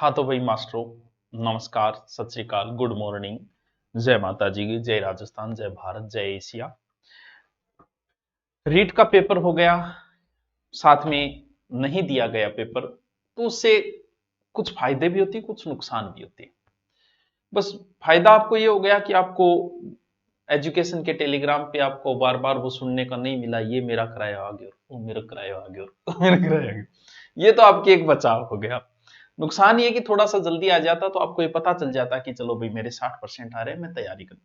हाँ तो भाई मास्टरों, नमस्कार, सत श्री अकाल, गुड मॉर्निंग, जय माता जी की, जय राजस्थान, जय भारत, जय एशिया। रीट का पेपर हो गया, साथ में नहीं दिया गया पेपर, तो उससे कुछ फायदे भी होते हैं, कुछ नुकसान भी होते हैं। बस फायदा आपको ये हो गया कि आपको एजुकेशन के टेलीग्राम पे आपको बार बार वो सुनने का नहीं मिला, ये मेरा किराया आ गया, वो मेरा किराया आ गया, वो मेरा किराया आ गया। ये तो आपकी एक बचाव हो गया। नुकसान ये कि थोड़ा सा जल्दी आ जाता तो आपको ये पता चल जाता कि चलो भाई मेरे 60% आ रहे हैं, मैं तैयारी करूं।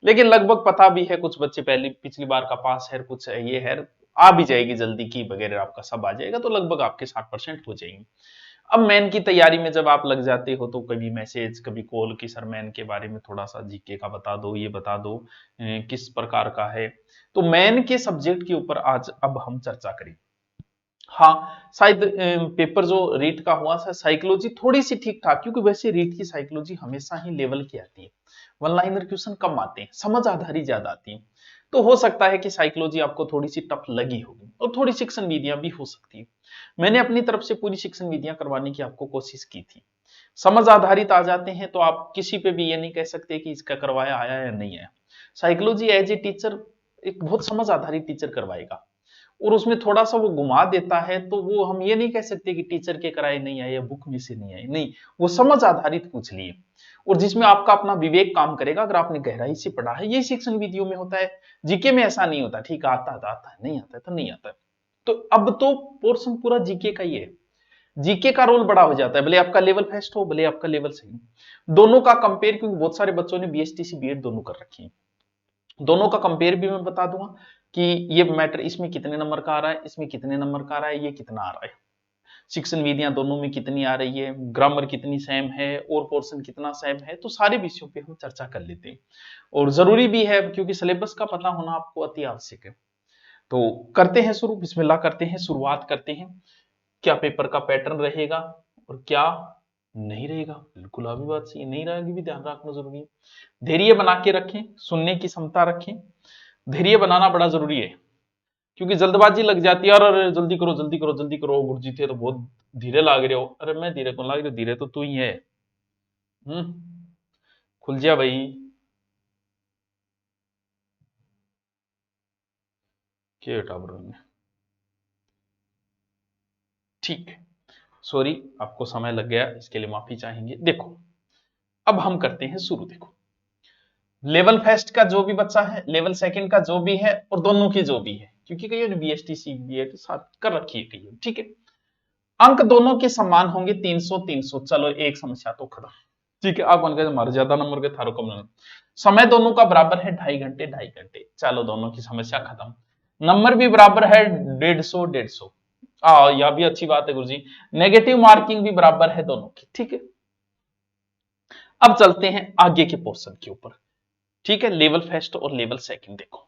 लेकिन लगभग पता भी है, कुछ बच्चे पहली पिछली बार का पास है, कुछ ये है, आ भी जाएगी जल्दी की वगैरह, आपका सब आ जाएगा, तो लगभग आपके 60% हो जाएंगे। अब मैन की तैयारी में जब आप लग जाते हो तो कभी मैसेज, कभी कॉल कि सर मैन के बारे में थोड़ा सा जीके का बता दो, ये बता दो किस प्रकार का है। तो मैन के सब्जेक्ट के ऊपर आज अब हम चर्चा करें। हाँ, शायद पेपर जो रीट का हुआ था, साइकोलॉजी थोड़ी सी ठीक ठाक, क्योंकि वैसे रीट की साइकोलॉजी हमेशा ही लेवल की आती है, वन लाइनर क्वेश्चन कम आते हैं, समझ आधारित ज्यादा आती है। तो हो सकता है कि साइकोलॉजी आपको थोड़ी सी टफ लगी होगी और थोड़ी शिक्षण विधियां भी हो सकती है। मैंने अपनी तरफ से पूरी शिक्षण विधियां करवाने की आपको कोशिश की थी। समझ आधारित आ जाते हैं तो आप किसी पे भी ये नहीं कह सकते कि इसका करवाया आया या नहीं आया। साइकोलॉजी एज ए टीचर एक बहुत समझ आधारित टीचर करवाएगा, और उसमें थोड़ा सा वो घुमा देता है, तो वो हम ये नहीं कह सकते कि टीचर के कराए नहीं आए या बुक में से नहीं आए, नहीं, वो समझ आधारित पूछ लिए, और जिसमें आपका अपना विवेक काम करेगा अगर आपने गहराई से पढ़ा है। ये शिक्षण विधियों में होता है, जीके में ऐसा नहीं होता, ठीक है आता है, नहीं आता है तो नहीं आता है। तो अब तो पोर्शन पूरा जीके का ही है, जीके का रोल बड़ा हो जाता है, भले आपका लेवल फर्स्ट हो, भले आपका लेवल सही, दोनों का कंपेयर, क्योंकि बहुत सारे बच्चों ने बीएसटीसी बीएड दोनों कर रखी है, दोनों का कंपेयर भी मैं बता दूंगा कि ये मैटर इसमें कितने नंबर का आ रहा है, इसमें कितने नंबर का आ रहा है, ये कितना आ रहा है, शिक्षण विधियां दोनों में कितनी आ रही है, ग्रामर कितनी सेम है और पोर्शन कितना सेम है, तो सारे विषयों पे हम चर्चा कर लेते हैं। और जरूरी भी है क्योंकि सिलेबस का पता होना आपको अति आवश्यक है। तो करते हैं शुरू, बिस्मिल्लाह करते हैं, शुरुआत करते हैं। क्या पेपर का पैटर्न रहेगा और क्या नहीं रहेगा, बिल्कुल अभी बात सही नहीं रहेगी भी ध्यान रखना जरूरी है। धैर्य बना के रखें, सुनने की क्षमता रखें, धैर्य बनाना बड़ा जरूरी है, क्योंकि जल्दबाजी लग जाती है, और अरे जल्दी करो जल्दी करो जल्दी करो, गुरुजी थे तो बहुत धीरे लाग रहे हो, अरे मैं धीरे कौन लाग रही हूँ, धीरे तो तू ही है। खुल जा भाई। क्या टावर में, ठीक है, सॉरी आपको समय लग गया, इसके लिए माफी चाहेंगे। देखो अब हम करते हैं शुरू। देखो लेवल फर्स्ट का जो भी बच्चा है, लेवल सेकंड का जो भी है, और दोनों की जो भी है, क्योंकि कई बीएसटी सी बीएड साथ कर रखी है कई, ठीक है। अंक दोनों के समान होंगे, 300 300, चलो एक समस्या तो खत्म, ठीक है। आप मान के मारे ज्यादा नंबर के थारो कम नंबर, समय दोनों का बराबर है 2.5 घंटे 2.5 घंटे, चलो दोनों की समस्या खत्म। नंबर भी बराबर है 150 150, यह भी अच्छी बात है गुरुजी। नेगेटिव मार्किंग भी बराबर है दोनों की, ठीक है। अब चलते हैं आगे के पोर्शन के ऊपर, ठीक है। लेवल फर्स्ट और लेवल सेकंड देखो,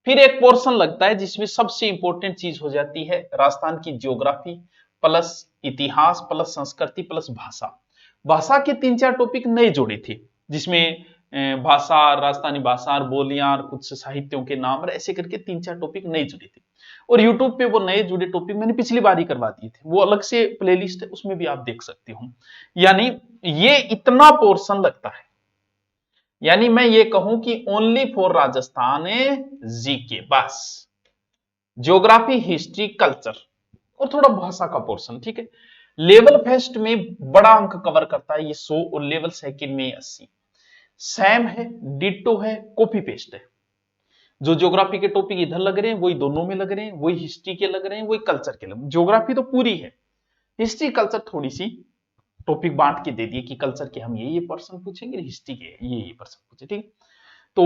फिर एक पोर्शन लगता है जिसमें सबसे इंपॉर्टेंट चीज हो जाती है राजस्थान की ज्योग्राफी प्लस इतिहास प्लस संस्कृति प्लस भाषा। भाषा के 3-4 टॉपिक नए जोड़े थे, जिसमें भाषा, राजस्थानी भाषा और बोलियां और कुछ साहित्यों के नाम और ऐसे करके 3-4 टॉपिक नए जुड़े थे। और यूट्यूब पे वो नए जुड़े टॉपिक मैंने पिछली बार ही करवा दिए थे, वो अलग से प्लेलिस्ट है, उसमें भी आप देख सकते हो। यानी ये इतना पोर्शन लगता है, यानी मैं ये कहूं कि ओनली फॉर राजस्थान जीके, बस ज्योग्राफी हिस्ट्री कल्चर और थोड़ा भाषा का पोर्शन, ठीक है। लेवल फर्स्ट में बड़ा अंक कवर करता है ये 100, और लेवल सेकंड में 80। सेम है, डिटो है, कॉपी पेस्ट है। जो ज्योग्राफी के टॉपिक इधर लग रहे हैं वही दोनों में लग रहे हैं, वही हिस्ट्री के लग रहे हैं, वही कल्चर के लग। ज्योग्राफी तो पूरी है, हिस्ट्री कल्चर थोड़ी सी टॉपिक बांट के दे दिए कि कल्चर के हम ये पर्सन पूछेंगे, हिस्ट्री के ये पर्सन पूछे, ठीक। तो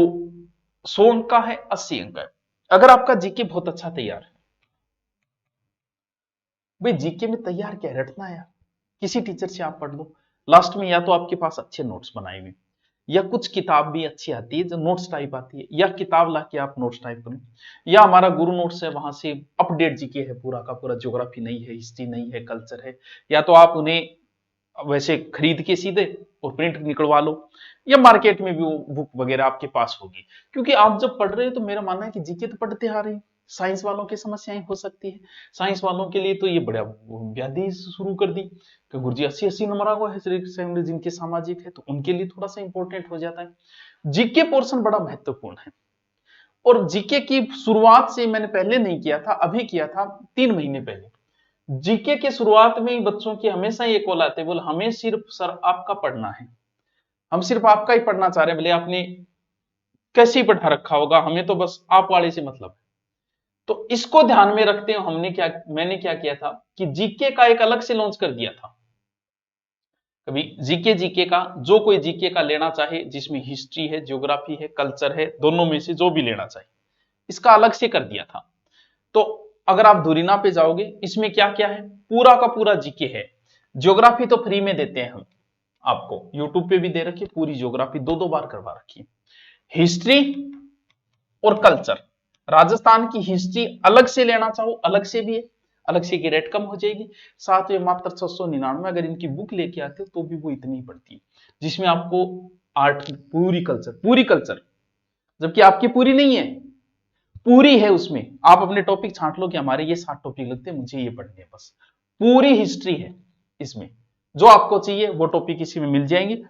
100 अंक का है, 80 अंक का है। अगर आपका जीके बहुत अच्छा तैयार है, भाई जीके में तैयार क्या है, रटना है यार, किसी टीचर से आप पढ़ लो, लास्ट में या तो आपके पास अच्छे नोट्स बनाए हुए, या कुछ किताब भी अच्छी आती है जो नोट्स टाइप आती है, या किताब ला के आप नोट्स टाइप करो, या हमारा गुरु नोट्स है वहां से अपडेट जीके है पूरा का पूरा, ज्योग्राफी नहीं है, हिस्ट्री नहीं है, कल्चर है, या तो आप उन्हें वैसे खरीद के सीधे और प्रिंट निकलवा लो, या मार्केट में भी वो बुक वगैरह आपके पास होगी। क्योंकि आप जब पढ़ रहे हो तो मेरा मानना है कि जीके तो पढ़ते आ रहे हैं, साइंस वालों की समस्याएं हो सकती है। साइंस वालों के लिए तो ये बड़ा व्याधि शुरू कर दी कि गुरुजी 80-80 नंबर आ गए, जिनके सामाजिक है तो उनके लिए थोड़ा सा इंपॉर्टेंट हो जाता है। जीके पोर्शन बड़ा महत्वपूर्ण है, और जीके की शुरुआत से मैंने पहले नहीं किया था, अभी किया था 3 महीने पहले। जीके के शुरुआत में ही बच्चों की हमेशा ये कॉल आते, बोल हमें सिर्फ सर आपका पढ़ना है, हम सिर्फ आपका ही पढ़ना चाह रहे हैं, भले आपने कैसे ही पढ़ा रखा होगा, हमें तो बस आप वाले से मतलब है। तो इसको ध्यान में रखते हुए मैंने क्या किया था कि जीके का एक अलग से लॉन्च कर दिया था। कभी जीके का जो कोई जीके का लेना चाहे, जिसमें हिस्ट्री है, ज्योग्राफी है, कल्चर है, दोनों में से जो भी लेना चाहे, इसका अलग से कर दिया था। तो अगर आप धुरीना पे जाओगे, इसमें क्या क्या है, पूरा का पूरा जीके है। ज्योग्राफी तो फ्री में देते हैं हम आपको, यूट्यूब पे भी दे रखी है पूरी ज्योग्राफी, 2-2 बार करवा रखी है। हिस्ट्री और कल्चर, राजस्थान की हिस्ट्री अलग से लेना चाहो अलग से भी है, अलग से की रेट कम हो जाएगी। साथ में मात्र 699, अगर इनकी बुक लेके आते तो भी वो इतनी ही पड़ती है, जिसमें आपको आर्ट की पूरी कल्चर, जबकि आपकी पूरी नहीं है, पूरी है, उसमें आप अपने टॉपिक छांट लो कि हमारे ये 7 टॉपिक लगते हैं, मुझे ये पढ़ने हैं, बस पूरी हिस्ट्री है इसमें, जो आपको चाहिए वो टॉपिक इसी में मिल जाएंगे।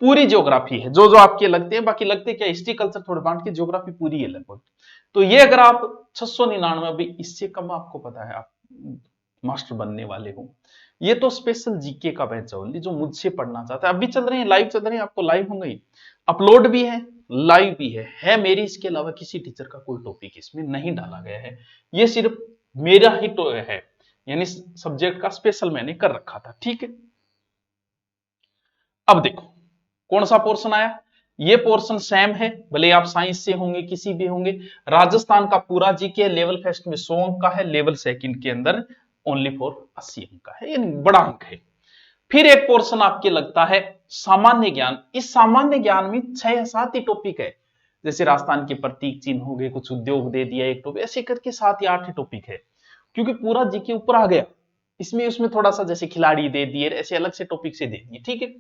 पूरी ज्योग्राफी है, जो जो आपके लगते हैं, बाकी लगते क्या हिस्ट्री कल्चर थोड़े बांट के, ज्योग्राफी पूरी है लगभग। तो ये अगर आप 699, इससे कम आपको पता है आप मास्टर बनने वाले हो। ये तो स्पेशल जीके का बैच है ओनली, जो मुझसे पढ़ना चाहता है। अभी चल रहे हैं, लाइव चल रहे हैं, आपको लाइव होंगे, अपलोड भी है, लाइव भी है मेरी, इसके अलावा किसी टीचर का कोई टॉपिक इसमें नहीं डाला गया है, ये सिर्फ मेरा ही तो है, यानी सब्जेक्ट का स्पेशल मैंने कर रखा था, ठीक है। अब देखो कौन सा पोर्शन आया, ये पोर्शन सेम है, भले आप साइंस से होंगे किसी भी होंगे। राजस्थान का पूरा जीके लेवल फर्स्ट में 100 अंक का है, लेवल सेकंड के अंदर ओनली फॉर 80 अंक का है, यानी बड़ा अंक है। फिर एक पोर्शन आपके लगता है सामान्य ज्ञान, इस सामान्य ज्ञान में 6 या 7 ही टॉपिक है, जैसे राजस्थान के प्रतीक चिन्ह हो गए, कुछ उद्योग दे दिया एक टॉपिक, ऐसे करके 7 या 8 ही टॉपिक है, क्योंकि पूरा जीके ऊपर आ गया। इसमें उसमें थोड़ा सा जैसे खिलाड़ी दे दिए, ऐसे अलग से टॉपिक से दे दिए, ठीक है।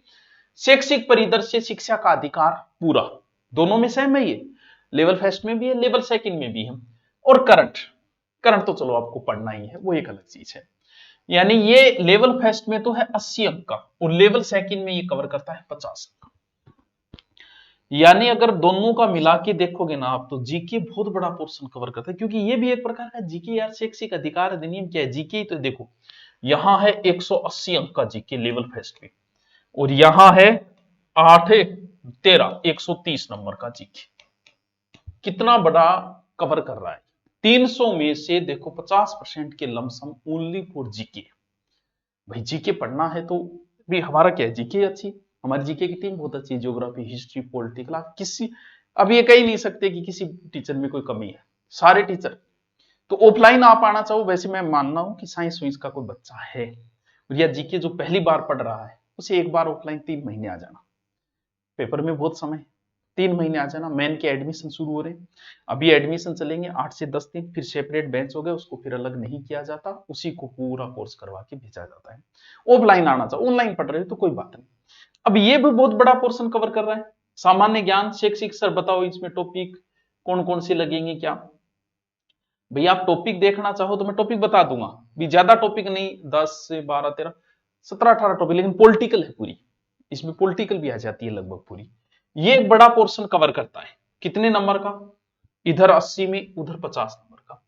शैक्षिक परिदृश्य, शिक्षा का अधिकार, पूरा दोनों में सेम है, ये लेवल फर्स्ट में भी है, लेवल सेकंड में भी है। और करंट, करंट तो चलो आपको पढ़ना ही है, वो एक अलग चीज है। यानी ये लेवल फर्स्ट में तो है 80 अंक का, और लेवल सेकंड में ये कवर करता है 50 अंक। यानी अगर दोनों का मिला के देखोगे ना आप, तो जीके बहुत बड़ा पोर्शन कवर करता है, क्योंकि ये भी एक प्रकार का जीके यार, शैक्षिक अधिकार अधिनियम क्या है, जीके ही तो देखो, यहां है 180 अंक का जीके लेवल फर्स्ट में, और यहां है 8 13 130 नंबर का जीके, कितना बड़ा कवर कर रहा है। 300 में से देखो 50% के लमसम ओनली फॉर जीके। भाई जीके पढ़ना है तो भी हमारा क्या है, जीके अच्छी, हमारी जीके की टीम बहुत अच्छी है, ज्योग्राफी, हिस्ट्री, पॉलिटिकल, किसी अब ये कह ही नहीं सकते कि किसी टीचर में कोई कमी है, सारे टीचर। तो ऑफलाइन आप आना चाहो, वैसे मैं मानना हूं कि साइंस वाइंस का कोई बच्चा है या जीके जो पहली बार पढ़ रहा है, उसे एक बार ऑफलाइन 3 महीने आ जाना, पेपर में बहुत समय, 3 महीने आ जाना। मेन के एडमिशन शुरू हो रहे हैं, अभी एडमिशन चलेंगे 8 से 10 दिन, फिर सेपरेट बेंच हो गए, उसको फिर अलग नहीं किया जाता, उसी को पूरा कोर्स करवा के भेजा जाता है। ऑफलाइन आना चाहो, ऑनलाइन पढ़ रहे हो तो कोई बात नहीं। अब ये भी बहुत बड़ा पोर्शन कवर कर रहा है, सामान्य ज्ञान, शैक्षिक। सर बताओ इसमें टॉपिक कौन कौन से लगेंगे क्या। भैया आप टॉपिक देखना चाहो तो मैं टॉपिक बता दूंगा, भी ज्यादा टॉपिक नहीं, 10 से 12 13 17 18 टॉपिक, लेकिन पॉलिटिकल है पूरी, इसमें पॉलिटिकल भी आ जाती है लगभग पूरी। ये एक बड़ा पोर्शन कवर करता है, कितने नंबर का, इधर 80 में उधर 50 नंबर का।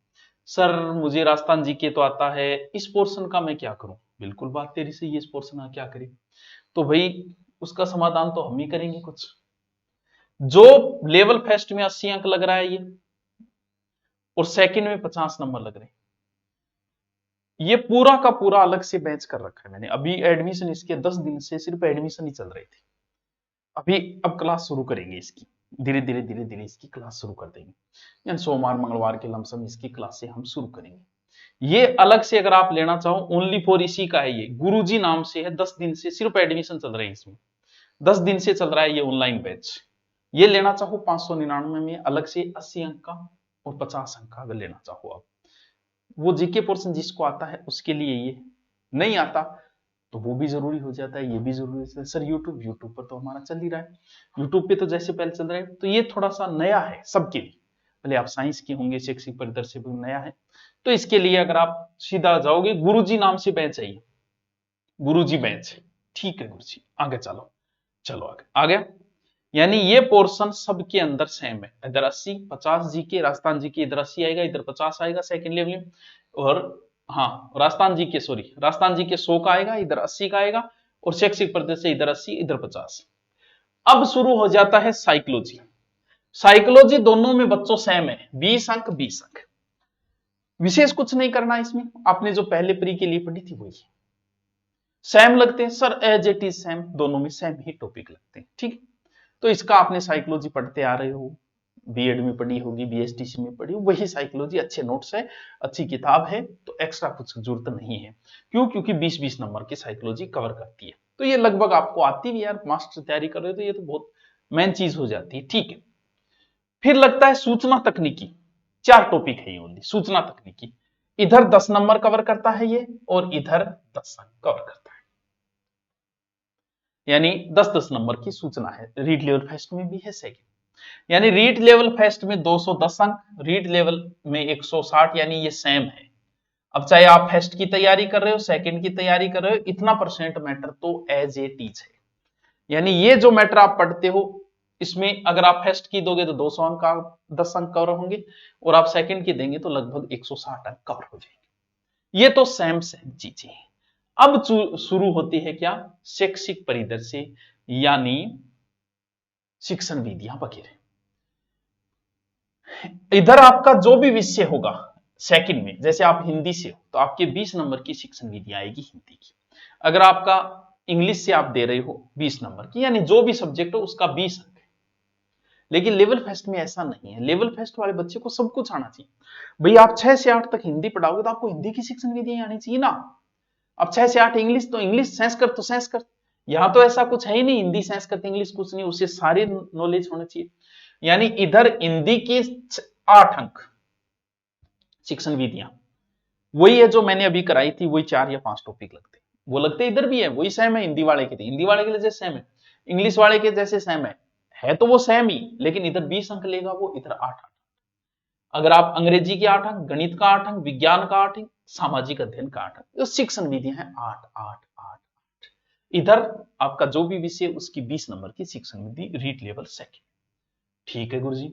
सर मुझे राजस्थान जीके तो आता है, इस पोर्शन का मैं क्या करूं, बिल्कुल बात तेरी सही है, इस पोर्शन का क्या करें, तो भाई उसका समाधान तो हम ही करेंगे कुछ। जो लेवल फर्स्ट में 80 अंक लग रहा है ये, और सेकंड में 50 नंबर लग रहे हैं, ये पूरा का पूरा अलग से बैच कर रखा है मैंने। अभी एडमिशन इसके 10 दिन से सिर्फ एडमिशन ही चल रही थी, अभी अब क्लास शुरू करेंगे इसकी, धीरे धीरे धीरे धीरे इसकी क्लास शुरू कर देंगे, यानी सोमवार मंगलवार के लमसम इसकी क्लास से हम शुरू करेंगे। ये अलग से अगर आप लेना चाहो, ओनली फॉर इसी का है, ये गुरुजी नाम से है, 10 दिन से सिर्फ एडमिशन चल रहे हैं इसमें, 10 दिन से चल रहा है ये ऑनलाइन बैच। ये लेना चाहो 599 में, अलग से 80 अंक का और 50 अंक का अगर लेना चाहो आप, वो जीके पोर्शन जिसको आता है उसके लिए ये, नहीं आता तो वो भी जरूरी हो जाता है, ये भी जरूरी हो जाता है। सर यूट्यूब पर तो हमारा चल ही रहा है, यूट्यूब पे तो जैसे पहले चल रहा है, तो ये थोड़ा सा नया है सबके लिए, भले आप साइंस के होंगे, शैक्षिक परिदृश्य भी नया है। तो इसके लिए अगर आप सीधा जाओगे, गुरुजी नाम से बैच है, गुरुजी बैच, ठीक है गुरुजी, आगे चलो, चलो आगे आ गया। यानी ये पोर्शन सबके अंदर सेम है, इधर 80 50 जी के, राजस्थान जी के इधर 80 आएगा, इधर 50 आएगा सेकंड लेवल में, और हाँ राजस्थान जी के, सॉरी राजस्थान जी के 100 का आएगा, इधर 80 का आएगा, और शैक्षिक प्रदेश से इधर 80 इधर 50। अब शुरू हो जाता है साइकोलॉजी। साइकोलॉजी दोनों में बच्चों सेम है, 20 अंक 20 अंक, विशेष कुछ नहीं करना इसमें, आपने जो पहले प्री के लिए पढ़ी थी वही सेम लगते हैं sir, as it is same, दोनों में सेम ही टॉपिक लगते हैं, ठीक। तो इसका आपने साइकोलॉजी पढ़ते आ रहे हो, बीएड में पढ़ी होगी, बीएसटीसी में पढ़ी, वही साइकोलॉजी, अच्छे नोट्स है, अच्छी किताब है, तो एक्स्ट्रा कुछ जरूरत नहीं है। क्यों? क्योंकि 20-20 नंबर की साइकोलॉजी कवर करती है, तो ये लगभग आपको आती भी, यार मास्टर तैयारी कर रहे हो तो ये तो बहुत मेन चीज हो जाती है, ठीक है। फिर लगता है सूचना तकनीकी, 4 टॉपिक है ये ओनली सूचना तकनीकी, इधर 10 नंबर कवर करता है ये, और इधर 10 कवर करता है, यानी 10-10 नंबर की सूचना है। रीड लेवल फेस्ट में भी है सेकंड, यानी रीड लेवल फेस्ट में 210 अंक, रीड लेवल में 160, यानी ये सेम है। अब चाहे आप फेस्ट की तैयारी कर रहे हो, सेकंड की तैयारी कर रहे हो, इतना परसेंट मैटर तो एज ए टीच है, यानी ये जो मैटर आप पढ़ते हो, इसमें अगर आप फेस्ट की दोगे तो 200 अंक का 10 अंक कवर होंगे, और आप सेकंड की देंगे तो लगभग 160 अंक कवर हो जाएंगे। ये तो सेम सेम चीजें हैं। अब शुरू होती है क्या? शैक्षिक परिदृश्य, यानी शिक्षण विधियां वगैरह। इधर आपका जो भी विषय होगा सेकंड में, जैसे आप हिंदी से हो तो आपके 20 नंबर की शिक्षण विधि आएगी हिंदी की। अगर आपका इंग्लिश से आप दे रहे हो 20 नंबर की, यानी जो भी सब्जेक्ट हो उसका 20 अंक है। लेकिन लेवल फेस्ट में ऐसा नहीं है, लेवल फेस्ट वाले बच्चे को सब कुछ आना चाहिए। भाई आप 6 से 8 तक हिंदी पढ़ाओगे तो आपको हिंदी की शिक्षण विधि आनी चाहिए ना। अब 6 से 8 इंग्लिश, तो इंग्लिश, संस्कृत तो संस्कृत, यहां तो ऐसा कुछ है ही नहीं, हिंदी संस्कृत इंग्लिश कुछ नहीं, उसे सारी नॉलेज होनी चाहिए। यानी इधर हिंदी की 8 अंक शिक्षण विधियां, वही है जो मैंने अभी कराई थी, वही 4 या 5 टॉपिक लगते, वो लगते इधर भी है, वही सेम है हिंदी वाले के, हिंदी वाले के जैसे सेम है, इंग्लिश वाले के जैसे सेम है तो वो सेम ही, लेकिन इधर 20 अंक लेगा वो, इधर 8 अंक। अगर आप अंग्रेजी के 8 अंक, गणित का 8 अंक, विज्ञान का 8 अंक, सामाजिक अध्ययन का 8 अंक, तो शिक्षण विधियां हैं 8 8 8 8। इधर आपका जो भी विषय उसकी 20 नंबर की शिक्षण विधि, रीड लेवल सेकंड, ठीक है गुरुजी।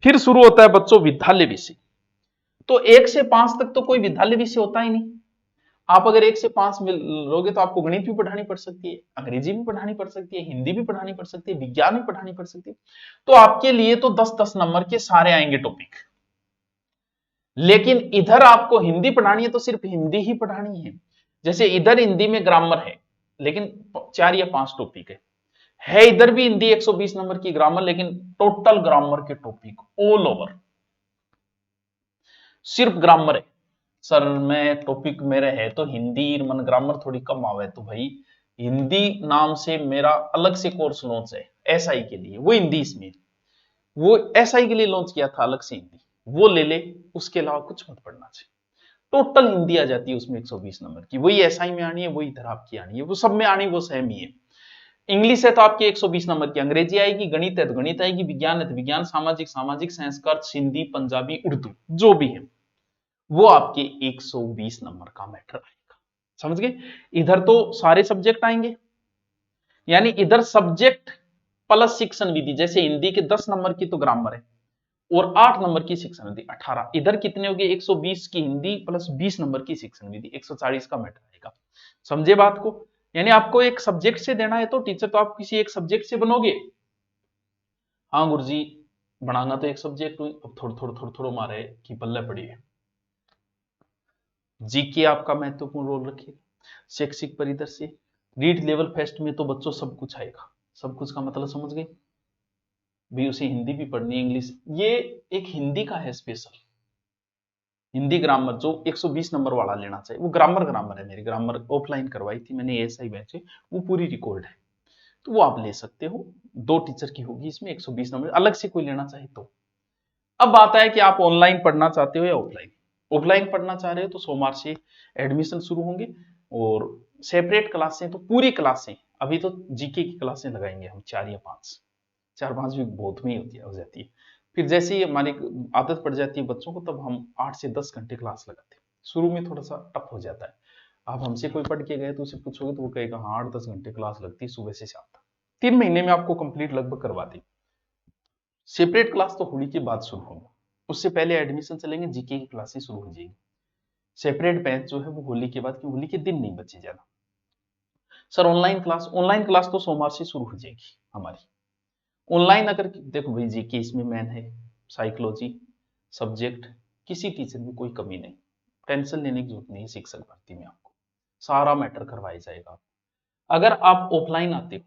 फिर शुरू होता है बच्चों विद्यालय विषय। तो 1 से 5 तक तो कोई विद्यालय विषय होता ही नहीं। आप अगर 1 से 5 में लोगे तो आपको गणित भी पढ़ानी पड़ सकती है, अंग्रेजी भी पढ़ानी पड़ सकती है, हिंदी भी पढ़ानी पड़ सकती है, विज्ञान भी पढ़ानी पड़ सकती है। तो आपके लिए तो 10-10 नंबर के सारे आएंगे टॉपिक। लेकिन इधर आपको हिंदी पढ़ानी है तो सिर्फ हिंदी ही पढ़ानी है। जैसे इधर हिंदी में ग्रामर है, लेकिन 4 या 5 टॉपिक है इधर भी हिंदी 120 नंबर की ग्रामर, लेकिन टोटल ग्रामर के टॉपिक ऑल ओवर सिर्फ ग्रामर है। सर मैं टॉपिक मेरे है तो हिंदी मन ग्रामर थोड़ी कम आवे, तो भाई हिंदी नाम से मेरा अलग से कोर्स लॉन्च है एसआई के लिए, वो हिंदी इसमें, वो एसआई के लिए लॉन्च किया था अलग से हिंदी, वो ले ले, उसके अलावा कुछ मत पढ़ना चाहिए। टोटल हिंदी आ जाती है उसमें 120 नंबर की, वही एसआई में आनी है, वही इधर आपकी आनी है, वो सब में आनी वो सेम ही है। इंग्लिश है तो आपकी 120 नंबर की, अंग्रेजी आएगी, गणित है तो गणित आएगी, विज्ञान है तो विज्ञान, सामाजिक सामाजिक, संस्कृत, हिंदी, पंजाबी, उर्दू जो भी है वो आपके 120 नंबर का मैटर आएगा। समझ गए? इधर तो सारे सब्जेक्ट आएंगे, यानी इधर सब्जेक्ट प्लस शिक्षण विधि, जैसे हिंदी के 10 नंबर की तो ग्रामर है और 8 नंबर की शिक्षण विधि 18, इधर कितने हो गए 120 की हिंदी प्लस 20 नंबर की शिक्षण विधि, 140 का मैटर आएगा। समझे बात को? यानी आपको एक सब्जेक्ट से देना है तो टीचर तो आप किसी एक सब्जेक्ट से बनोगे। हाँ गुरुजी बनाना तो एक सब्जेक्ट, अब थोड़ा थोड़ा थोड़ा थोड़ा मारे कि पल्ले पड़ी है। जीके आपका महत्वपूर्ण रोल रखेगा। शैक्षिक परिदृश्य, रीड लेवल फेस्ट में तो बच्चों सब कुछ आएगा। सब कुछ का मतलब समझ गए भी, उसे हिंदी भी पढ़नी है, इंग्लिश, ये एक हिंदी का है स्पेशल, हिंदी ग्रामर जो 120 नंबर वाला लेना चाहिए, वो ग्रामर है, मेरी ग्रामर ऑफलाइन करवाई थी मैंने एएसआई बैच है, वो पूरी रिकॉर्ड है, तो वो आप ले सकते हो। 2 टीचर की होगी इसमें, 120 नंबर, अलग से कोई लेना चाहे तो। अब बात है कि आप ऑनलाइन पढ़ना चाहते हो या ऑफलाइन। ऑफलाइन पढ़ना चाह रहे हो तो सोमवार से एडमिशन शुरू होंगे, और सेपरेट क्लासें तो पूरी क्लासें, अभी तो जीके की क्लासें लगाएंगे हम 4 या 5, 4-5 भी बहुत में ही हो जाती है। फिर जैसे ही हमारी आदत पड़ जाती है बच्चों को, तब हम 8 से 10 घंटे क्लास लगाते हैं। शुरू में थोड़ा सा टफ हो जाता है। आप हमसे कोई पढ़ के गए तो उसे पूछोगे तो वो कहेगा हाँ 8-10 घंटे क्लास लगती है सुबह से शाम तक। 3 महीने में आपको कंप्लीट लगभग करवा दी। सेपरेट क्लास तो होली के बाद शुरू होगा, उससे पहले एडमिशन चलेंगे, जीके की क्लासेस शुरू हो जाएगी। सेपरेट बैच जो है वो होली के बाद, की होली के दिन नहीं बचे ज्यादा। सर ऑनलाइन क्लास तो सोमवार से शुरू हो जाएगी हमारी। ऑनलाइन अगर देखो भाई, जीके इसमें मैन है, साइकोलॉजी सब्जेक्ट, किसी टीचर में कोई कमी नहीं, टेंशन लेने की जरूरत नहीं है। शिक्षक भर्ती में आपको सारा मैटर करवाया जाएगा। अगर आप ऑफलाइन आते हो,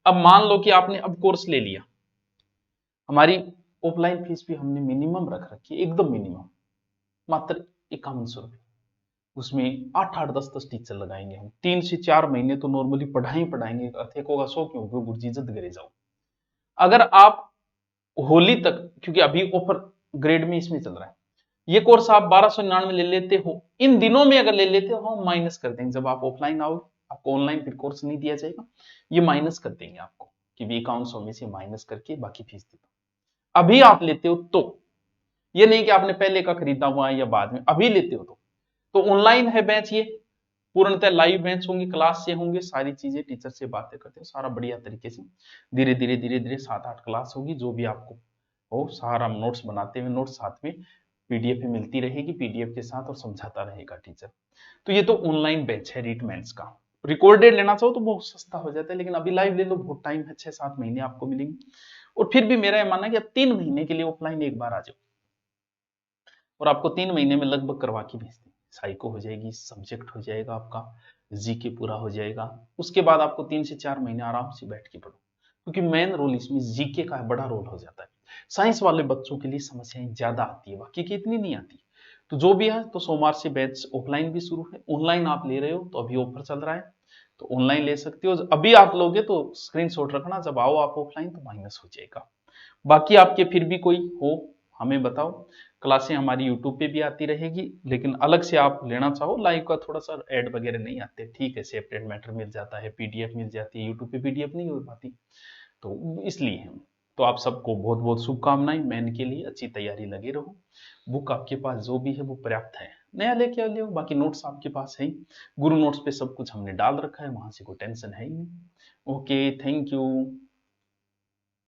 अब मान लो कि आपने अब कोर्स ले लिया, हमारी ऑफलाइन फीस भी हमने मिनिमम रख रखी है, एकदम मिनिमम, मात्र 5100 रुपये। उसमें 8-8 10-10 टीचर लगाएंगे हम, 3 से 4 महीने तो नॉर्मली पढ़ाएंगे। अथे को 100 क्यों गुरजीजत करे जाओ। अगर आप होली तक, क्योंकि अभी ऑफर ग्रेड में इसमें चल रहा है, ये कोर्स आप 1299 ले लेते हो, इन दिनों में अगर ले लेते हो हम माइनस कर देंगे। जब आप ऑफलाइन आओगे आपको ऑनलाइन फिर कोर्स नहीं दिया जाएगा, ये माइनस कर देंगे आपको कि 5100 में से माइनस करके बाकी फीस दे दो। अभी आप लेते हो तो, ये नहीं कि आपने पहले का खरीदा हुआ है या बाद में, अभी लेते हो तो ऑनलाइन है बैच, ये पूर्णतः लाइव बेंच होंगे, क्लास से होंगे, सारी चीजें टीचर से बातें करते हैं, सारा बढ़िया तरीके से धीरे धीरे 7-8 क्लास होगी, जो भी आपको हो सारा नोट्स बनाते हुए, नोट्स साथ में पीडीएफ में मिलती रहेगी, पीडीएफ के साथ, और समझाता रहेगा टीचर। तो ये तो ऑनलाइन बैच है रीट मेंस का। रिकॉर्डेड लेना चाहो तो बहुत सस्ता हो जाता है, लेकिन अभी लाइव ले लो, बहुत टाइम है, 6-7 महीने आपको मिलेंगे। और फिर भी मेरा यह मानना है कि आप 3 महीने के लिए ऑफलाइन एक बार आ जाओ, और आपको 3 महीने में लगभग करवा के भेज दें। साइको हो जाएगी, सब्जेक्ट हो जाएगा आपका, जीके पूरा हो जाएगा। उसके बाद आपको 3 से 4 महीने आराम से बैठ के पढ़ो, क्योंकि मेन रोल इसमें जीके का बड़ा रोल हो जाता है। साइंस वाले बच्चों के लिए समस्याएं ज्यादा आती है, बाकी की इतनी नहीं आती। तो जो भी है, तो सोमवार से बैच ऑफलाइन भी शुरू है। ऑनलाइन आप ले रहे हो तो अभी ऑफर चल रहा है, तो ऑनलाइन ले सकते हो। अभी आप लोगे तो स्क्रीनशॉट रखना, जब आओ आप ऑफलाइन तो माइनस हो जाएगा। बाकी आपके फिर भी कोई हो हमें बताओ। क्लासें हमारी यूट्यूब पे भी आती रहेगी, लेकिन अलग से आप लेना चाहो लाइव का, थोड़ा सा ऐड वगैरह नहीं आते, ठीक है, सेपरेट मैटर मिल जाता है, पीडीएफ मिल जाती है, यूट्यूब पे पीडीएफ नहीं हो पाती, तो इसलिए हम। तो आप सबको बहुत बहुत शुभकामनाएं, मैन के लिए अच्छी तैयारी लगे रहो। बुक आपके पास जो भी है वो पर्याप्त है, नया लेके आ ले, बाकी नोट्स आपके पास है ही, गुरु नोट्स पे सब कुछ हमने डाल रखा है, वहां से कोई टेंशन है ही नहीं। Okay, thank you.